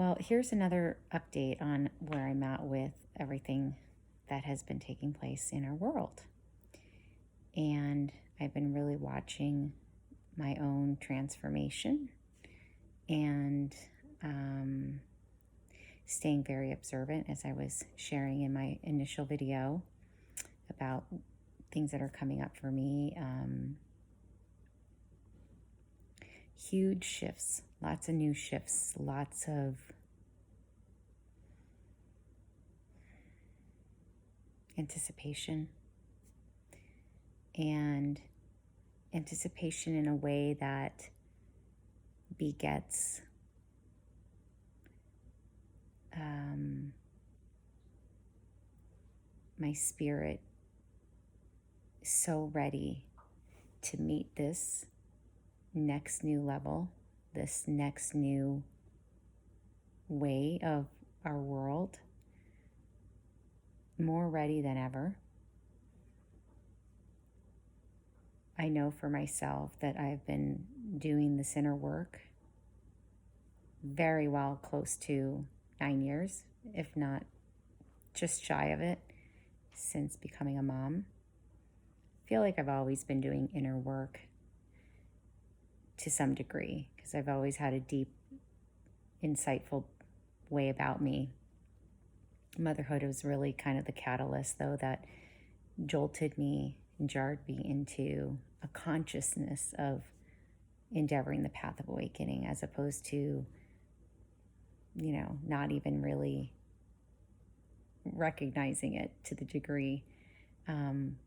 Well, here's another update on where I'm at with everything that has been taking place in our world. And I've been really watching my own transformation and um, staying very observant, as I was sharing in my initial video about things that are coming up for me. Huge shifts, lots of new shifts, lots of anticipation, and anticipation in a way that begets my spirit so ready to meet this next new level, this next new way of our world, more ready than ever. I know for myself that I've been doing this inner work very well, close to 9 years, if not just shy of it, since becoming a mom. I feel like I've always been doing inner work to some degree because I've always had a deep, insightful way about me. Motherhood was really kind of the catalyst, though, that jolted me and jarred me into a consciousness of endeavoring the path of awakening, as opposed to, not even really recognizing it to the degree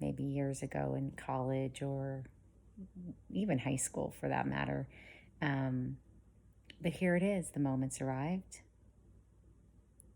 maybe years ago in college or even high school for that matter. But here it is, the moment's arrived.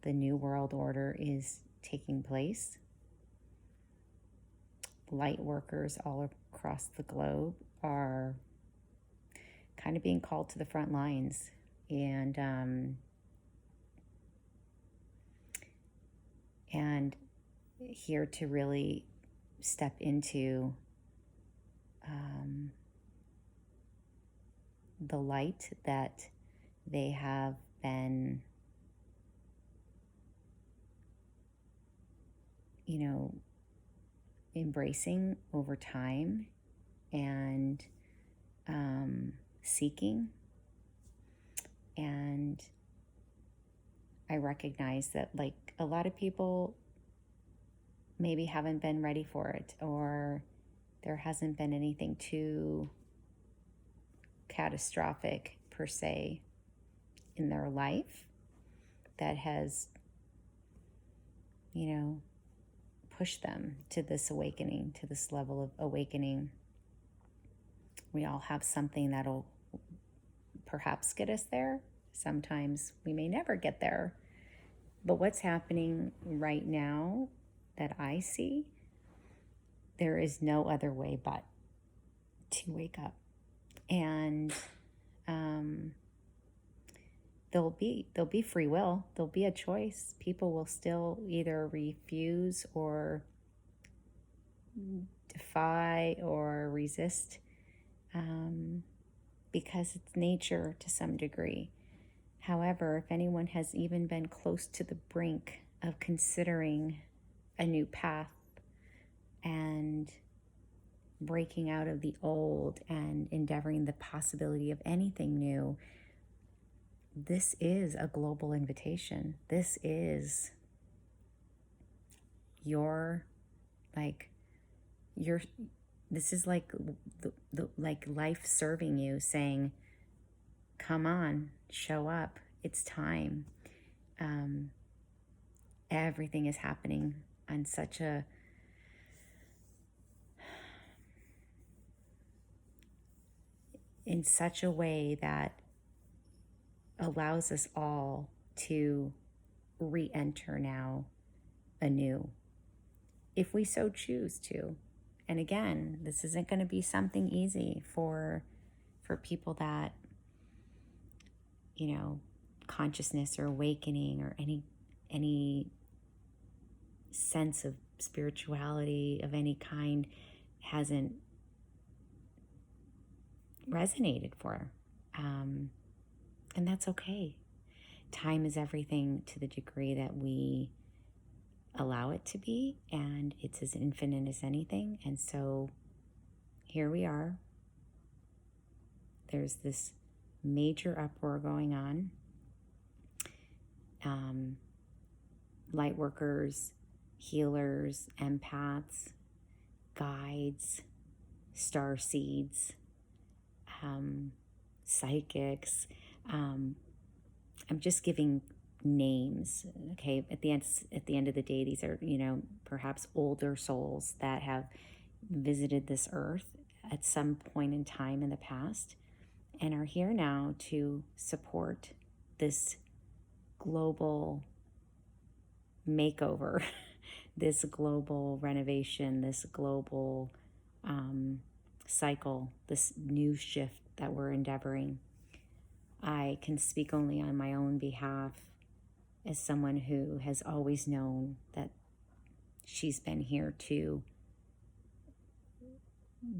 The new world order is taking place. Light workers all across the globe are kind of being called to the front lines, and here to really step into the light that they have been, embracing over time and seeking. And I recognize that, like, a lot of people maybe haven't been ready for it, or there hasn't been anything too catastrophic per se in their life that has, pushed them to this awakening, to this level of awakening. We all have something that'll perhaps get us there. Sometimes we may never get there. But what's happening right now that I see, there is no other way but to wake up. And there'll be free will. There'll be a choice. People will still either refuse or defy or resist, because it's nature to some degree. However, if anyone has even been close to the brink of considering a new path and breaking out of the old and endeavoring the possibility of anything new, this is a global invitation. This is this is like like life serving you, saying, come on, show up, it's time. Everything is happening on in such a way that allows us all to re-enter now anew, if we so choose to. And again, this isn't going to be something easy for people that, consciousness or awakening or any sense of spirituality of any kind hasn't resonated for. And that's okay. time is everything to the degree that we allow it to be, and it's as infinite as anything. And so here we are. There's this major uproar going on. Light workers, healers, empaths, guides, star seeds, psychics. I'm just giving names. Okay, at the end of the day, these are, perhaps older souls that have visited this earth at some point in time in the past and are here now to support this global makeover, this global renovation, this global cycle, this new shift that we're endeavoring. I can speak only on my own behalf as someone who has always known that she's been here to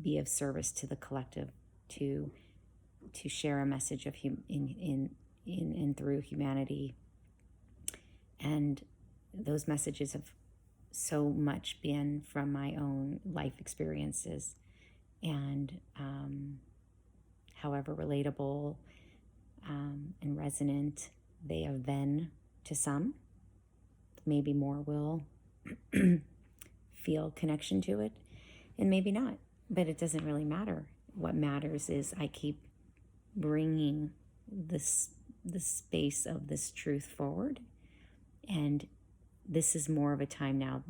be of service to the collective, to share a message of in and through humanity. And those messages have so much been from my own life experiences, and however relatable and resonant they have been to some, maybe more will feel connection to it, and maybe not, but it doesn't really matter. What matters is I keep bringing the space of this truth forward, and this is more of a time now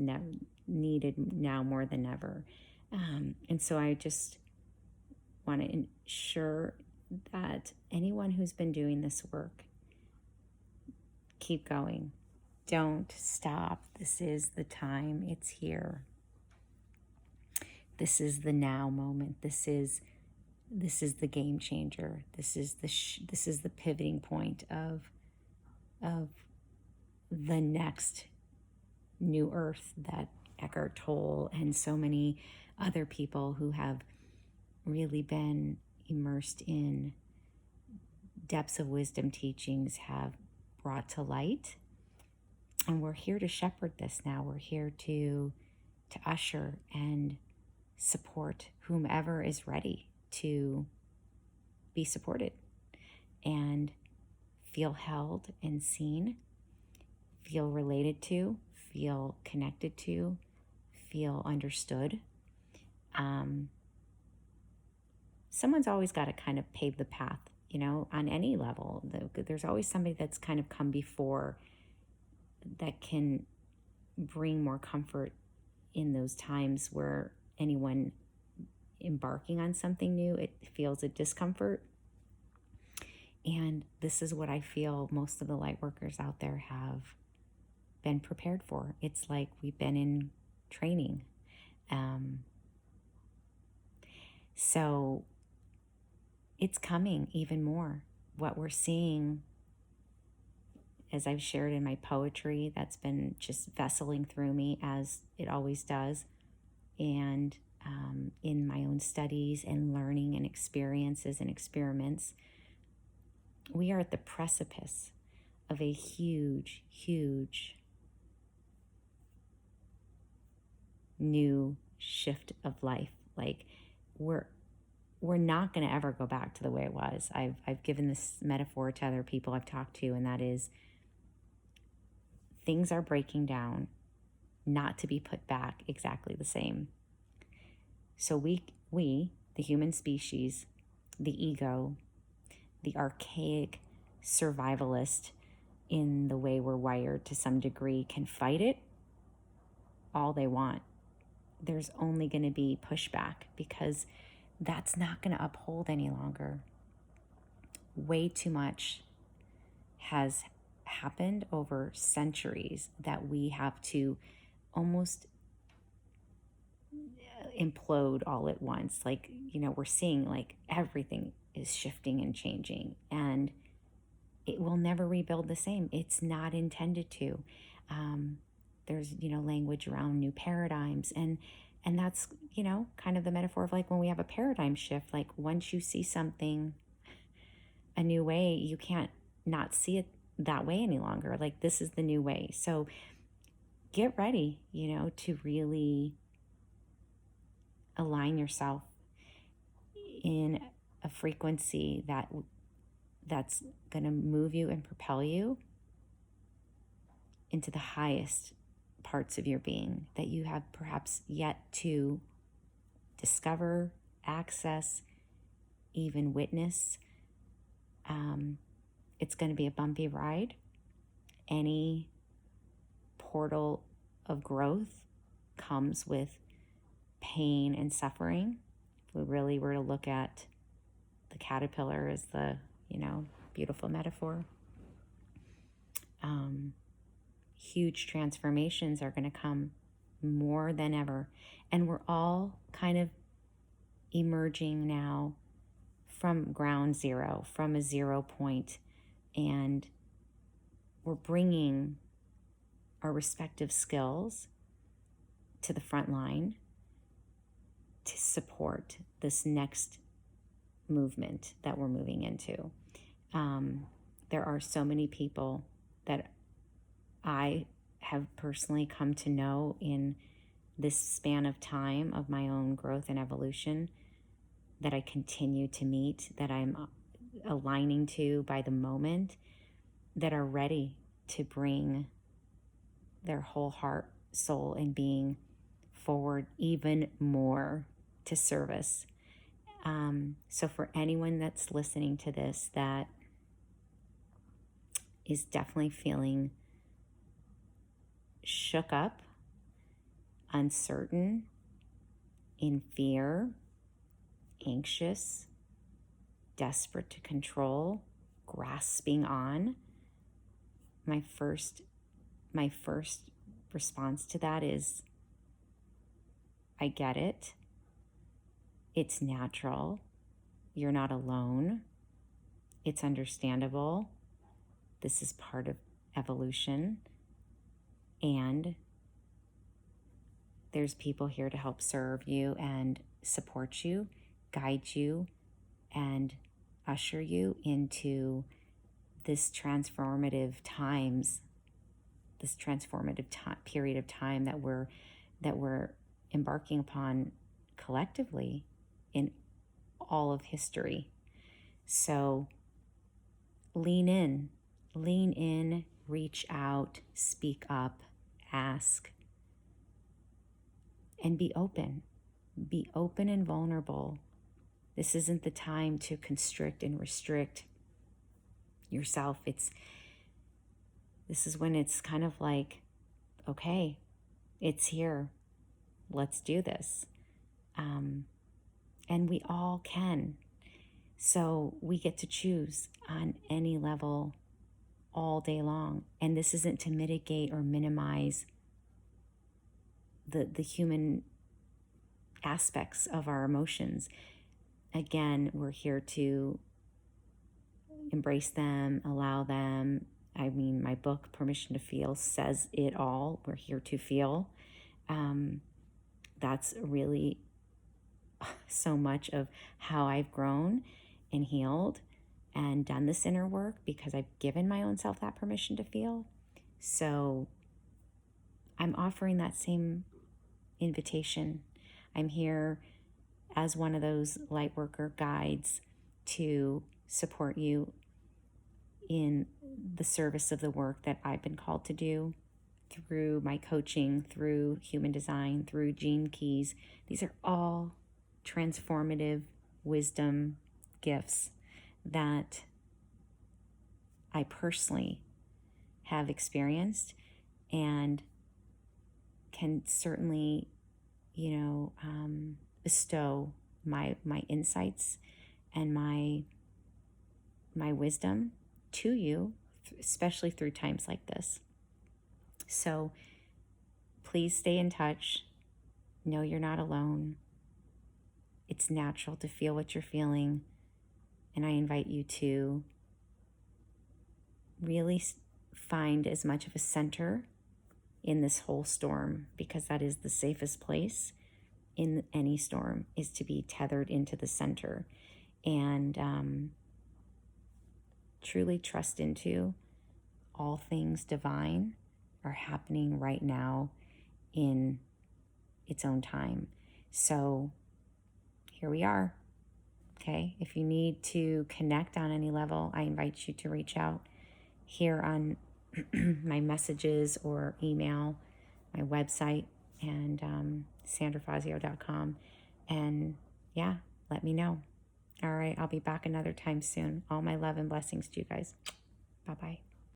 needed now more than ever. And so I just want to ensure that anyone who's been doing this work, keep going. Don't stop. This is the time. It's here. This is the now moment. This is the game changer. This is the pivoting point of the next new earth that Eckhart Tolle and so many other people who have really been immersed in depths of wisdom teachings have brought to light. And we're here to shepherd this now. We're here to usher and support whomever is ready to be supported and feel held and seen, feel related to, feel connected to, feel understood. Someone's always got to kind of pave the path, on any level. There's always somebody that's kind of come before that can bring more comfort in those times where anyone embarking on something new, it feels a discomfort. And this is what I feel most of the light workers out there have been prepared for. It's like we've been in training. So it's coming even more. What we're seeing, as I've shared in my poetry, that's been just vesseling through me as it always does, and in my own studies and learning and experiences and experiments, we are at the precipice of a huge, huge new shift of life. Like we're not going to ever go back to the way it was. I've given this metaphor to other people I've talked to, and that is things are breaking down, not to be put back exactly the same. So we, the human species, the ego, the archaic survivalist in the way we're wired to some degree, can fight it all they want. There's only going to be pushback because that's not going to uphold any longer. Way too much has happened over centuries that we have to almost implode all at once. Like, we're seeing like everything is shifting and changing, and it will never rebuild the same. It's not intended to. There's, language around new paradigms, and that's, kind of the metaphor of like when we have a paradigm shift, like once you see something a new way, you can't not see it that way any longer. Like, this is the new way. So get ready, to really align yourself in a frequency that's going to move you and propel you into the highest parts of your being that you have perhaps yet to discover, access, even witness. It's going to be a bumpy ride. Any portal of growth comes with pain and suffering. If we really were to look at the caterpillar as the, beautiful metaphor, huge transformations are going to come more than ever. And we're all kind of emerging now from ground zero, from a 0 point, and we're bringing our respective skills to the front line to support this next movement that we're moving into. There are so many people that I have personally come to know in this span of time of my own growth and evolution, that I continue to meet, that I'm aligning to by the moment, that are ready to bring their whole heart, soul, and being forward even more to service. So for anyone that's listening to this that is definitely feeling shook up, uncertain, in fear, anxious, desperate to control, grasping on, my first response to that is, I get it. It's natural. You're not alone. It's understandable. This is part of evolution. And there's people here to help serve you and support you, guide you, and usher you into this transformative period of time that we're embarking upon collectively in all of history. So lean in, reach out, speak up, ask, and be open and vulnerable. This isn't the time to constrict and restrict yourself. This is when it's kind of like, okay, it's here. Let's do this. And we all can. So we get to choose on any level all day long. And this isn't to mitigate or minimize the human aspects of our emotions. Again, we're here to embrace them, allow them. I mean, my book, Permission to Feel, says it all. We're here to feel. That's really so much of how I've grown and healed and done this inner work, because I've given my own self that permission to feel. So I'm offering that same invitation. I'm here as one of those light worker guides to support you in the service of the work that I've been called to do through my coaching, through human design, through Gene Keys. These are all transformative wisdom gifts that I personally have experienced and can certainly, bestow my insights and my wisdom to you, especially through times like this. So please stay in touch. Know you're not alone. It's natural to feel what you're feeling. And I invite you to really find as much of a center in this whole storm, because that is the safest place in any storm, is to be tethered into the center and truly trust into all things divine are happening right now in its own time. So here we are. Okay. If you need to connect on any level, I invite you to reach out here on my messages or email, my website, and sandrafazio.com. And yeah, let me know. All right. I'll be back another time soon. All my love and blessings to you guys. Bye-bye.